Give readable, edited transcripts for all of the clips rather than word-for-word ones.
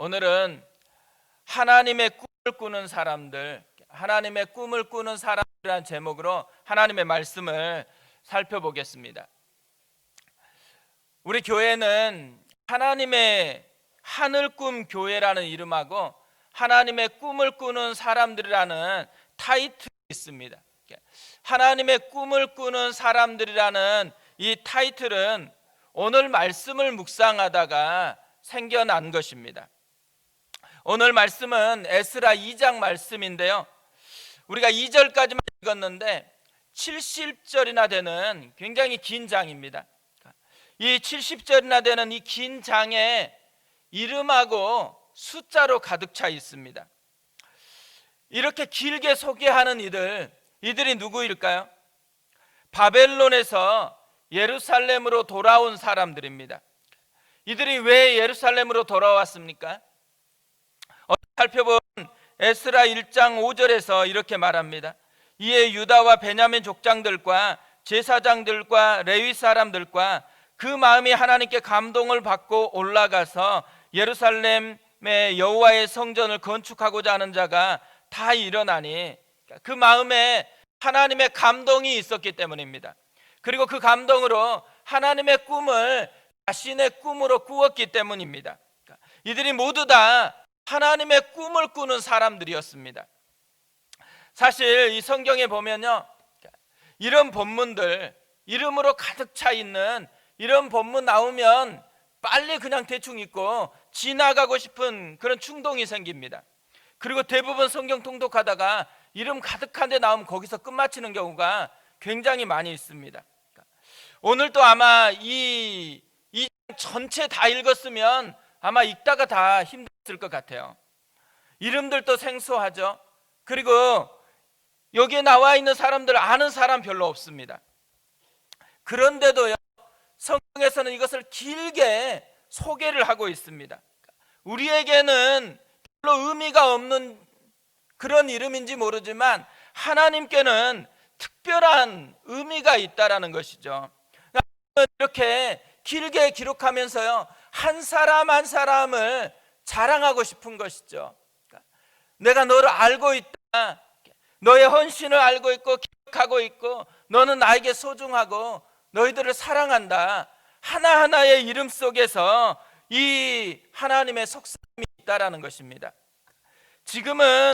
오늘은 하나님의 꿈을 꾸는 사람들, 하나님의 꿈을 꾸는 사람이라는 제목으로 하나님의 말씀을 살펴보겠습니다. 우리 교회는 하나님의 하늘꿈 교회라는 이름하고 하나님의 꿈을 꾸는 사람들이라는 타이틀이 있습니다. 하나님의 꿈을 꾸는 사람들이라는 이 타이틀은 오늘 말씀을 묵상하다가 생겨난 것입니다. 오늘 말씀은 에스라 2장 말씀인데요, 우리가 2절까지만 읽었는데 70절이나 되는 굉장히 긴 장입니다. 이 70절이나 되는 이 긴 장에 이름하고 숫자로 가득 차 있습니다. 이렇게 길게 소개하는 이들이 누구일까요? 바벨론에서 예루살렘으로 돌아온 사람들입니다. 이들이 왜 예루살렘으로 돌아왔습니까? 살펴본 에스라 1장 5절에서 이렇게 말합니다. 이에 유다와 베냐민 족장들과 제사장들과 레위 사람들과 그 마음이 하나님께 감동을 받고 올라가서 예루살렘의 여호와의 성전을 건축하고자 하는 자가 다 일어나니, 그 마음에 하나님의 감동이 있었기 때문입니다. 그리고 그 감동으로 하나님의 꿈을 자신의 꿈으로 꾸었기 때문입니다. 이들이 모두 다 하나님의 꿈을 꾸는 사람들이었습니다. 사실 이 성경에 보면요, 이런 본문들, 이름으로 가득 차 있는 이런 본문 나오면 빨리 그냥 대충 읽고 지나가고 싶은 그런 충동이 생깁니다. 그리고 대부분 성경 통독하다가 이름 가득한 데 나오면 거기서 끝마치는 경우가 굉장히 많이 있습니다. 오늘도 아마 이 전체 다 읽었으면 아마 읽다가 다 힘들었을 것 같아요. 이름들도 생소하죠. 그리고 여기에 나와 있는 사람들 아는 사람 별로 없습니다. 그런데도요, 성경에서는 이것을 길게 소개를 하고 있습니다. 우리에게는 별로 의미가 없는 그런 이름인지 모르지만 하나님께는 특별한 의미가 있다라는 것이죠. 이렇게 길게 기록하면서요, 한 사람 한 사람을 자랑하고 싶은 것이죠. 내가 너를 알고 있다, 너의 헌신을 알고 있고 기억하고 있고 너는 나에게 소중하고 너희들을 사랑한다. 하나하나의 이름 속에서 이 하나님의 속삭임이 있다라는 것입니다. 지금은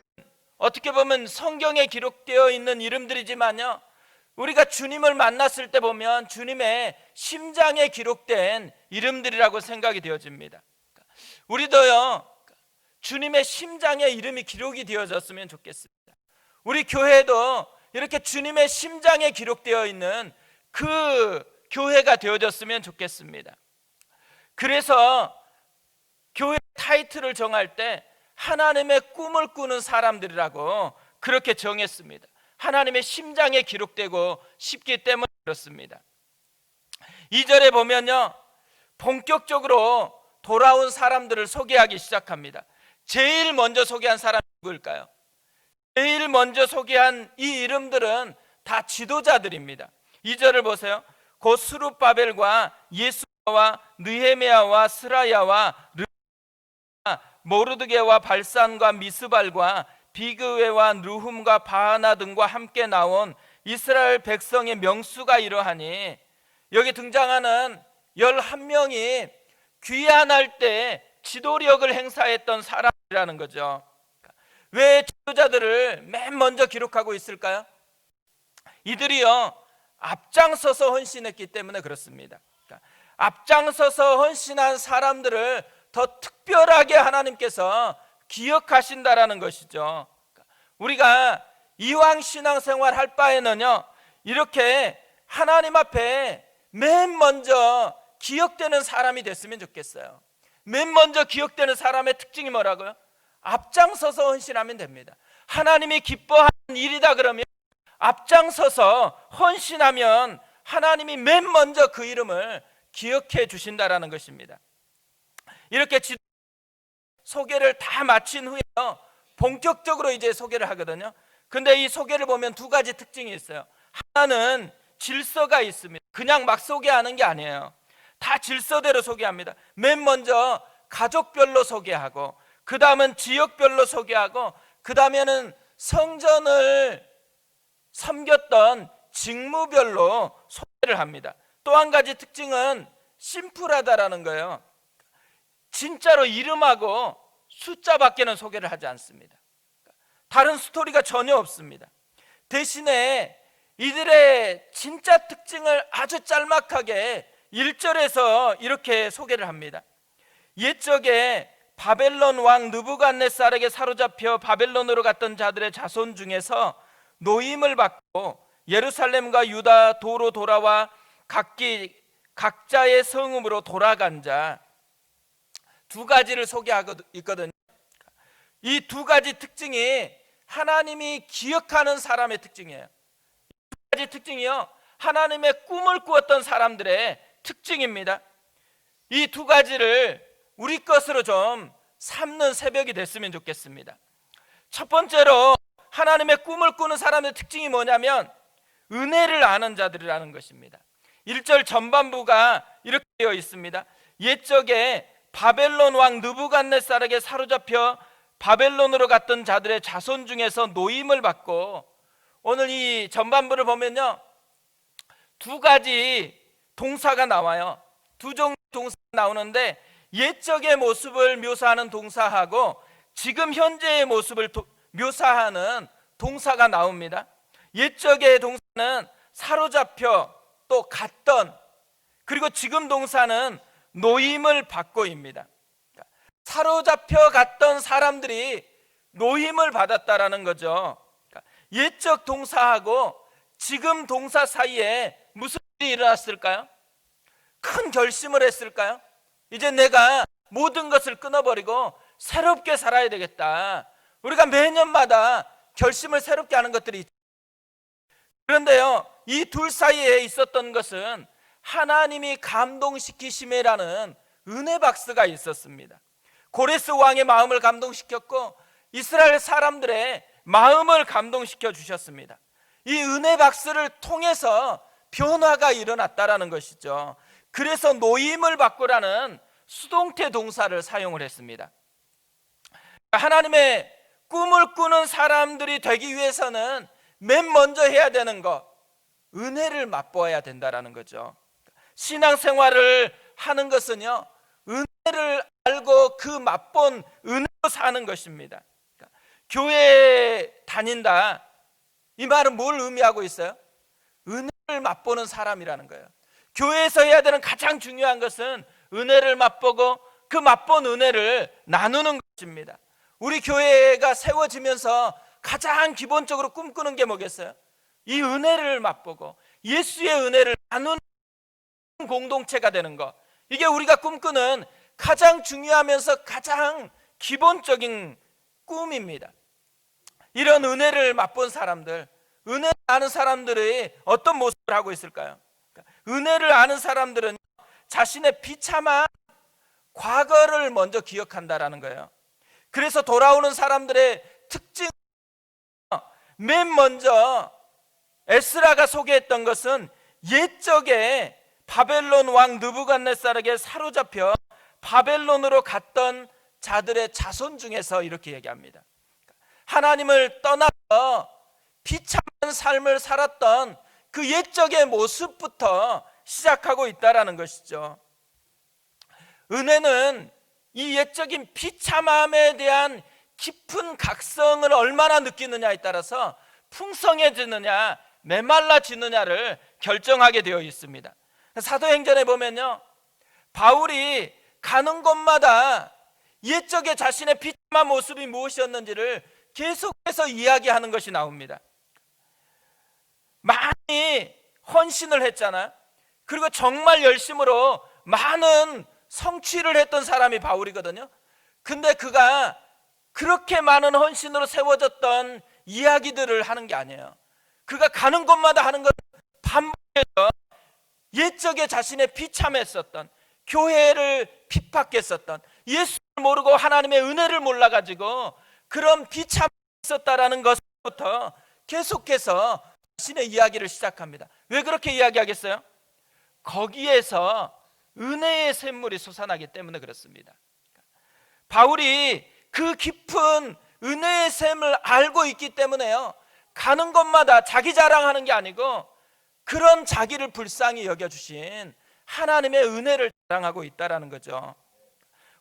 어떻게 보면 성경에 기록되어 있는 이름들이지만요, 우리가 주님을 만났을 때 보면 주님의 심장에 기록된 이름들이라고 생각이 되어집니다. 우리도요, 주님의 심장에 이름이 기록이 되어졌으면 좋겠습니다. 우리 교회도 이렇게 주님의 심장에 기록되어 있는 그 교회가 되어졌으면 좋겠습니다. 그래서 교회 타이틀을 정할 때 하나님의 꿈을 꾸는 사람들이라고 그렇게 정했습니다. 하나님의 심장에 기록되고 싶기 때문에 그렇습니다. 2절에 보면요, 본격적으로 돌아온 사람들을 소개하기 시작합니다. 제일 먼저 소개한 사람이 누구일까요? 제일 먼저 소개한 이 이름들은 다 지도자들입니다. 2절을 보세요. 곧 스룹바벨과 예수아와 느헤미야와 스라야와 모르드게와 발산과 미스발과 비그웨와 느훔과 바하나 등과 함께 나온 이스라엘 백성의 명수가 이러하니, 여기 등장하는 11명이 귀환할 때 지도력을 행사했던 사람이라는 거죠. 왜 지도자들을 맨 먼저 기록하고 있을까요? 이들이요, 앞장서서 헌신했기 때문에 그렇습니다. 앞장서서 헌신한 사람들을 더 특별하게 하나님께서 기억하신다라는 것이죠. 우리가 이왕 신앙생활 할 바에는요, 이렇게 하나님 앞에 맨 먼저 기억되는 사람이 됐으면 좋겠어요. 맨 먼저 기억되는 사람의 특징이 뭐라고요? 앞장서서 헌신하면 됩니다. 하나님이 기뻐하는 일이다 그러면 앞장서서 헌신하면 하나님이 맨 먼저 그 이름을 기억해 주신다라는 것입니다. 이렇게 소개를 다 마친 후에 본격적으로 이제 소개를 하거든요. 근데 이 소개를 보면 두 가지 특징이 있어요. 하나는 질서가 있습니다. 그냥 막 소개하는 게 아니에요. 다 질서대로 소개합니다. 맨 먼저 가족별로 소개하고, 그 다음은 지역별로 소개하고, 그 다음에는 성전을 섬겼던 직무별로 소개를 합니다. 또 한 가지 특징은 심플하다라는 거예요. 진짜로 이름하고 숫자밖에는 소개를 하지 않습니다. 다른 스토리가 전혀 없습니다. 대신에 이들의 진짜 특징을 아주 짤막하게 1절에서 이렇게 소개를 합니다. 옛적에 바벨론 왕 느부갓네살에게 사로잡혀 바벨론으로 갔던 자들의 자손 중에서 노임을 받고 예루살렘과 유다 도로 돌아와 각자의 성읍으로 돌아간 자, 두 가지를 소개하고 있거든요. 이 두 가지 특징이 하나님이 기억하는 사람의 특징이에요. 두 가지 특징이요, 하나님의 꿈을 꾸었던 사람들의 특징입니다. 이 두 가지를 우리 것으로 좀 삼는 새벽이 됐으면 좋겠습니다. 첫 번째로 하나님의 꿈을 꾸는 사람의 특징이 뭐냐면 은혜를 아는 자들이라는 것입니다. 1절 전반부가 이렇게 되어 있습니다. 옛적에 바벨론 왕 느부갓네살에게 사로잡혀 바벨론으로 갔던 자들의 자손 중에서 노임을 받고, 오늘 이 전반부를 보면요, 두 가지 동사가 나와요. 두 종류 동사가 나오는데 옛적의 모습을 묘사하는 동사하고 지금 현재의 모습을 묘사하는 동사가 나옵니다. 옛적의 동사는 사로잡혀, 또 갔던, 그리고 지금 동사는 노임을 받고입니다. 사로잡혀 갔던 사람들이 노임을 받았다라는 거죠. 옛적 동사하고 지금 동사 사이에 무슨 일이 일어났을까요? 큰 결심을 했을까요? 이제 내가 모든 것을 끊어버리고 새롭게 살아야 되겠다. 우리가 매년마다 결심을 새롭게 하는 것들이 있죠. 그런데요, 이 둘 사이에 있었던 것은 하나님이 감동시키심이라는 은혜 박스가 있었습니다. 고레스 왕의 마음을 감동시켰고 이스라엘 사람들의 마음을 감동시켜 주셨습니다. 이 은혜 박스를 통해서 변화가 일어났다라는 것이죠. 그래서 노임을 받고라는 수동태 동사를 사용을 했습니다. 하나님의 꿈을 꾸는 사람들이 되기 위해서는 맨 먼저 해야 되는 것, 은혜를 맛보아야 된다라는 거죠. 신앙생활을 하는 것은요, 은혜를 알고 그 맛본 은혜로 사는 것입니다. 교회에 다닌다, 이 말은 뭘 의미하고 있어요? 은혜를 맛보는 사람이라는 거예요. 교회에서 해야 되는 가장 중요한 것은 은혜를 맛보고 그 맛본 은혜를 나누는 것입니다. 우리 교회가 세워지면서 가장 기본적으로 꿈꾸는 게 뭐겠어요? 이 은혜를 맛보고 예수의 은혜를 나누는 공동체가 되는 것, 이게 우리가 꿈꾸는 가장 중요하면서 가장 기본적인 꿈입니다. 이런 은혜를 맛본 사람들, 은혜를 아는 사람들이 어떤 모습을 하고 있을까요? 은혜를 아는 사람들은 자신의 비참한 과거를 먼저 기억한다라는 거예요. 그래서 돌아오는 사람들의 특징, 맨 먼저 에스라가 소개했던 것은 옛적에 바벨론 왕 느부갓네살에게 사로잡혀 바벨론으로 갔던 자들의 자손 중에서 이렇게 얘기합니다. 하나님을 떠나서 비참한 삶을 살았던 그 옛적의 모습부터 시작하고 있다라는 것이죠. 은혜는 이 옛적인 비참함에 대한 깊은 각성을 얼마나 느끼느냐에 따라서 풍성해지느냐 메말라지느냐를 결정하게 되어 있습니다. 사도행전에 보면요, 바울이 가는 곳마다 옛적의 자신의 비참한 모습이 무엇이었는지를 계속해서 이야기하는 것이 나옵니다. 많이 헌신을 했잖아요. 그리고 정말 열심으로 많은 성취를 했던 사람이 바울이거든요. 근데 그가 그렇게 많은 헌신으로 세워졌던 이야기들을 하는 게 아니에요. 그가 가는 곳마다 하는 건 반복해서 옛적에 자신의 비참했었던, 교회를 핍박했었던, 예수를 모르고 하나님의 은혜를 몰라가지고 그런 비참이 있었다라는 것부터 계속해서 자신의 이야기를 시작합니다. 왜 그렇게 이야기하겠어요? 거기에서 은혜의 샘물이 솟아나기 때문에 그렇습니다. 바울이 그 깊은 은혜의 샘을 알고 있기 때문에요, 가는 곳마다 자기 자랑하는 게 아니고 그런 자기를 불쌍히 여겨주신 하나님의 은혜를 자랑하고 있다는 거죠.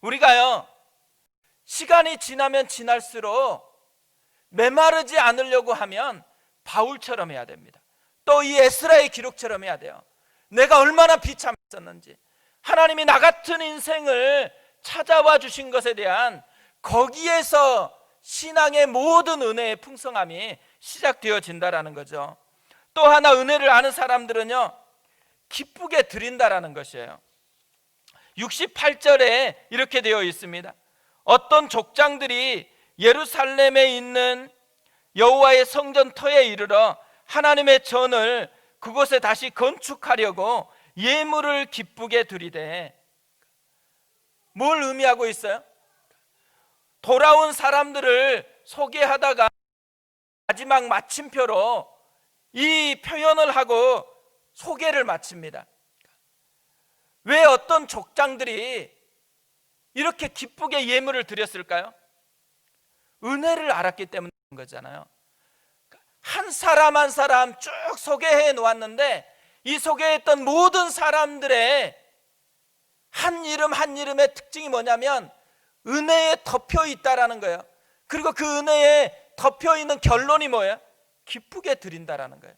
우리가요, 시간이 지나면 지날수록 메마르지 않으려고 하면 바울처럼 해야 됩니다. 또 이 에스라의 기록처럼 해야 돼요. 내가 얼마나 비참했었는지, 하나님이 나 같은 인생을 찾아와 주신 것에 대한, 거기에서 신앙의 모든 은혜의 풍성함이 시작되어진다라는 거죠. 또 하나 은혜를 아는 사람들은요, 기쁘게 드린다라는 것이에요. 68절에 이렇게 되어 있습니다. 어떤 족장들이 예루살렘에 있는 여호와의 성전 터에 이르러 하나님의 전을 그곳에 다시 건축하려고 예물을 기쁘게 드리되, 뭘 의미하고 있어요? 돌아온 사람들을 소개하다가 마지막 마침표로 이 표현을 하고 소개를 마칩니다. 왜 어떤 족장들이 이렇게 기쁘게 예물을 드렸을까요? 은혜를 알았기 때문인 거잖아요. 한 사람 한 사람 쭉 소개해 놓았는데, 이 소개했던 모든 사람들의 한 이름 한 이름의 특징이 뭐냐면 은혜에 덮여 있다라는 거예요. 그리고 그 은혜에 덮여 있는 결론이 뭐예요? 기쁘게 드린다라는 거예요.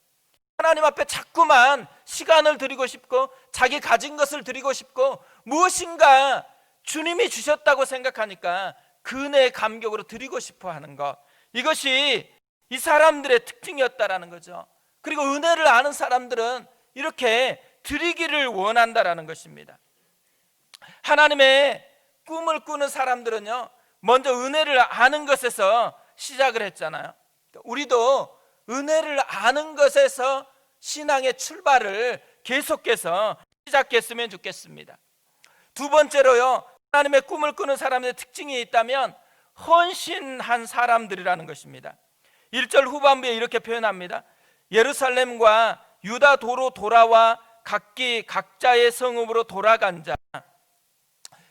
하나님 앞에 자꾸만 시간을 드리고 싶고 자기 가진 것을 드리고 싶고 무엇인가 주님이 주셨다고 생각하니까 그 은혜의 감격으로 드리고 싶어 하는 것, 이것이 이 사람들의 특징이었다라는 거죠. 그리고 은혜를 아는 사람들은 이렇게 드리기를 원한다라는 것입니다. 하나님의 꿈을 꾸는 사람들은요, 먼저 은혜를 아는 것에서 시작을 했잖아요. 우리도 은혜를 아는 것에서 신앙의 출발을 계속해서 시작했으면 좋겠습니다. 두 번째로요, 하나님의 꿈을 꾸는 사람의 특징이 있다면 헌신한 사람들이라는 것입니다. 1절 후반부에 이렇게 표현합니다. 예루살렘과 유다 도로 돌아와 각기 각자의 성읍으로 돌아간 자.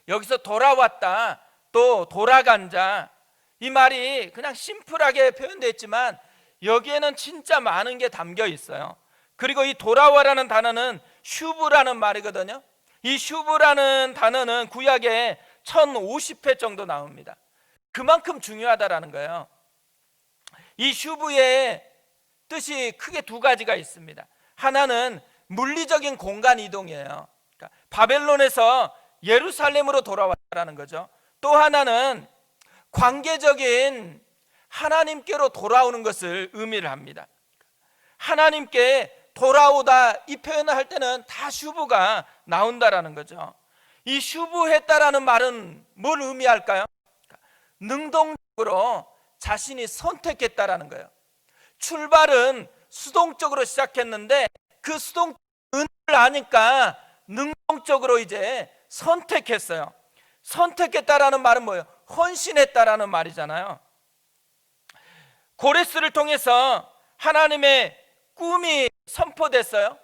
여기서 돌아왔다, 또 돌아간 자, 이 말이 그냥 심플하게 표현되어 있지만 여기에는 진짜 많은 게 담겨 있어요. 그리고 이 돌아와라는 단어는 슈브라는 말이거든요. 이 슈브라는 단어는 구약에 1050회 정도 나옵니다. 그만큼 중요하다라는 거예요. 이 슈브의 뜻이 크게 두 가지가 있습니다. 하나는 물리적인 공간 이동이에요. 그러니까 바벨론에서 예루살렘으로 돌아왔다는 거죠. 또 하나는 관계적인 하나님께로 돌아오는 것을 의미를 합니다. 하나님께 돌아오다, 이 표현을 할 때는 다 슈브가 나온다라는 거죠. 이 슈브했다라는 말은 뭘 의미할까요? 능동적으로 자신이 선택했다라는 거예요. 출발은 수동적으로 시작했는데 그 수동 은혜를 아니까 능동적으로 이제 선택했어요. 선택했다라는 말은 뭐예요? 헌신했다라는 말이잖아요. 고레스를 통해서 하나님의 꿈이 선포됐어요.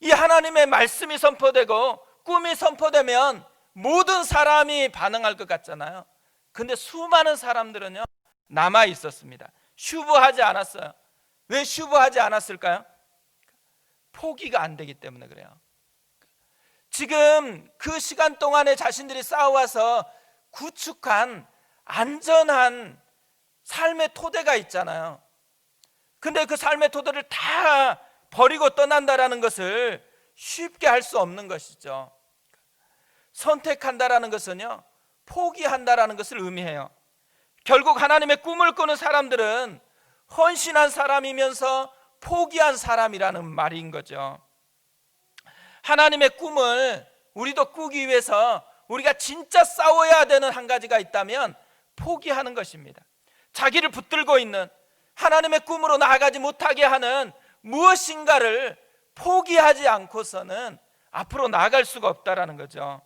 이 하나님의 말씀이 선포되고 꿈이 선포되면 모든 사람이 반응할 것 같잖아요. 근데 수많은 사람들은요, 남아 있었습니다. 슈브하지 않았어요. 왜 슈브하지 않았을까요? 포기가 안 되기 때문에 그래요. 지금 그 시간 동안에 자신들이 쌓아와서 구축한 안전한 삶의 토대가 있잖아요. 근데 그 삶의 토대를 다 버리고 떠난다라는 것을 쉽게 할 수 없는 것이죠. 선택한다라는 것은요, 포기한다라는 것을 의미해요. 결국 하나님의 꿈을 꾸는 사람들은 헌신한 사람이면서 포기한 사람이라는 말인 거죠. 하나님의 꿈을 우리도 꾸기 위해서 우리가 진짜 싸워야 되는 한 가지가 있다면 포기하는 것입니다. 자기를 붙들고 있는, 하나님의 꿈으로 나아가지 못하게 하는 무엇인가를 포기하지 않고서는 앞으로 나아갈 수가 없다라는 거죠.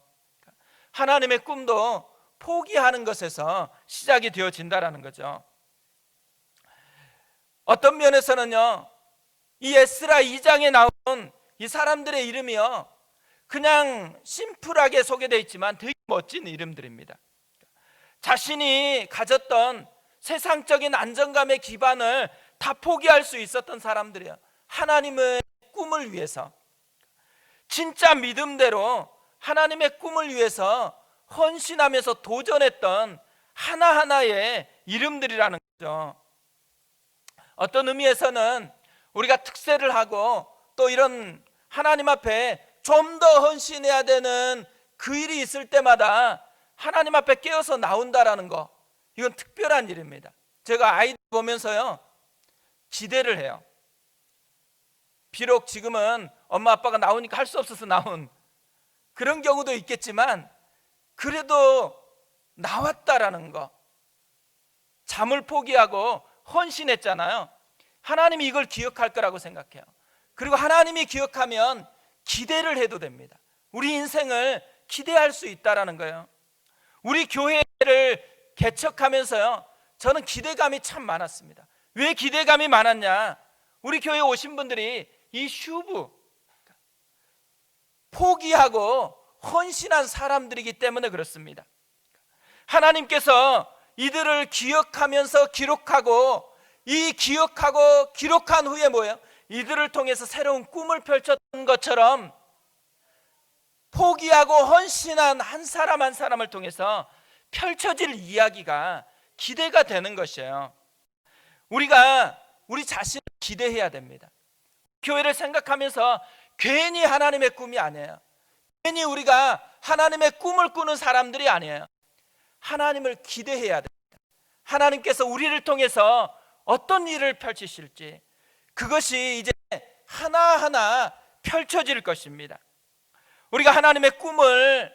하나님의 꿈도 포기하는 것에서 시작이 되어진다라는 거죠. 어떤 면에서는요, 이 에스라 2장에 나온 이 사람들의 이름이요, 그냥 심플하게 소개되어 있지만 되게 멋진 이름들입니다. 자신이 가졌던 세상적인 안정감의 기반을 다 포기할 수 있었던 사람들이에요. 하나님의 꿈을 위해서, 진짜 믿음대로 하나님의 꿈을 위해서 헌신하면서 도전했던 하나하나의 이름들이라는 거죠. 어떤 의미에서는 우리가 특세를 하고 또 이런 하나님 앞에 좀 더 헌신해야 되는 그 일이 있을 때마다 하나님 앞에 깨어서 나온다라는 거, 이건 특별한 일입니다. 제가 아이들 보면서요, 기대를 해요. 비록 지금은 엄마 아빠가 나오니까 할 수 없어서 나온 그런 경우도 있겠지만 그래도 나왔다라는 거, 잠을 포기하고 헌신했잖아요. 하나님이 이걸 기억할 거라고 생각해요. 그리고 하나님이 기억하면 기대를 해도 됩니다. 우리 인생을 기대할 수 있다라는 거예요. 우리 교회를 개척하면서요, 저는 기대감이 참 많았습니다. 왜 기대감이 많았냐? 우리 교회에 오신 분들이 이 슈브, 포기하고 헌신한 사람들이기 때문에 그렇습니다. 하나님께서 이들을 기억하면서 기록하고, 이 기억하고 기록한 후에 뭐예요? 이들을 통해서 새로운 꿈을 펼쳤던 것처럼 포기하고 헌신한 한 사람 한 사람을 통해서 펼쳐질 이야기가 기대가 되는 것이에요. 우리가 우리 자신을 기대해야 됩니다. 교회를 생각하면서 괜히 하나님의 꿈이 아니에요. 괜히 우리가 하나님의 꿈을 꾸는 사람들이 아니에요. 하나님을 기대해야 됩니다. 하나님께서 우리를 통해서 어떤 일을 펼치실지, 그것이 이제 하나하나 펼쳐질 것입니다. 우리가 하나님의 꿈을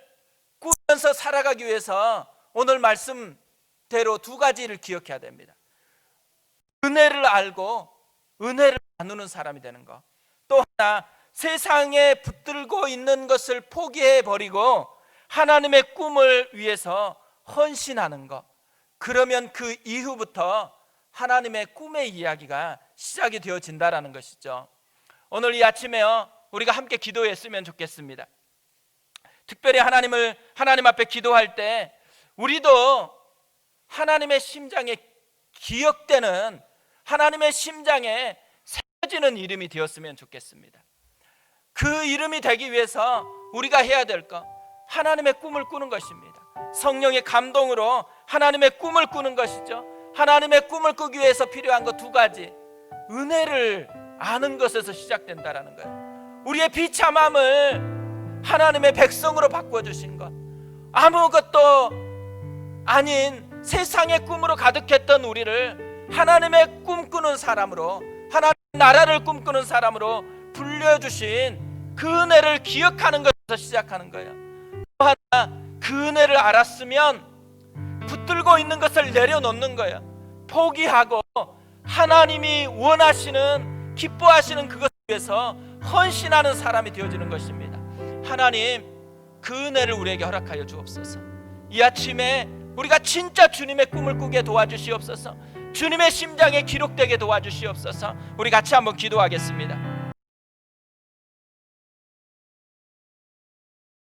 꾸면서 살아가기 위해서 오늘 말씀대로 두 가지를 기억해야 됩니다. 은혜를 알고 은혜를 나누는 사람이 되는 것, 또 하나 세상에 붙들고 있는 것을 포기해버리고 하나님의 꿈을 위해서 헌신하는 것. 그러면 그 이후부터 하나님의 꿈의 이야기가 시작이 되어진다라는 것이죠. 오늘 이 아침에요, 우리가 함께 기도했으면 좋겠습니다. 특별히 하나님 앞에 기도할 때 우리도 하나님의 심장에 기억되는, 하나님의 심장에 새겨지는 이름이 되었으면 좋겠습니다. 그 이름이 되기 위해서 우리가 해야 될 것, 하나님의 꿈을 꾸는 것입니다. 성령의 감동으로 하나님의 꿈을 꾸는 것이죠. 하나님의 꿈을 꾸기 위해서 필요한 것 두 가지, 은혜를 아는 것에서 시작된다라는 거예요. 우리의 비참함을 하나님의 백성으로 바꿔주신 것, 아무것도 아닌 세상의 꿈으로 가득했던 우리를 하나님의 꿈꾸는 사람으로, 하나님의 나라를 꿈꾸는 사람으로 불려주신 그 은혜를 기억하는 것에서 시작하는 거예요. 또 하나, 그 은혜를 알았으면 붙들고 있는 것을 내려놓는 거예요. 포기하고 하나님이 원하시는, 기뻐하시는 그것을 위해서 헌신하는 사람이 되어지는 것입니다. 하나님, 그 은혜를 우리에게 허락하여 주옵소서. 이 아침에 우리가 진짜 주님의 꿈을 꾸게 도와주시옵소서. 주님의 심장에 기록되게 도와주시옵소서. 우리 같이 한번 기도하겠습니다.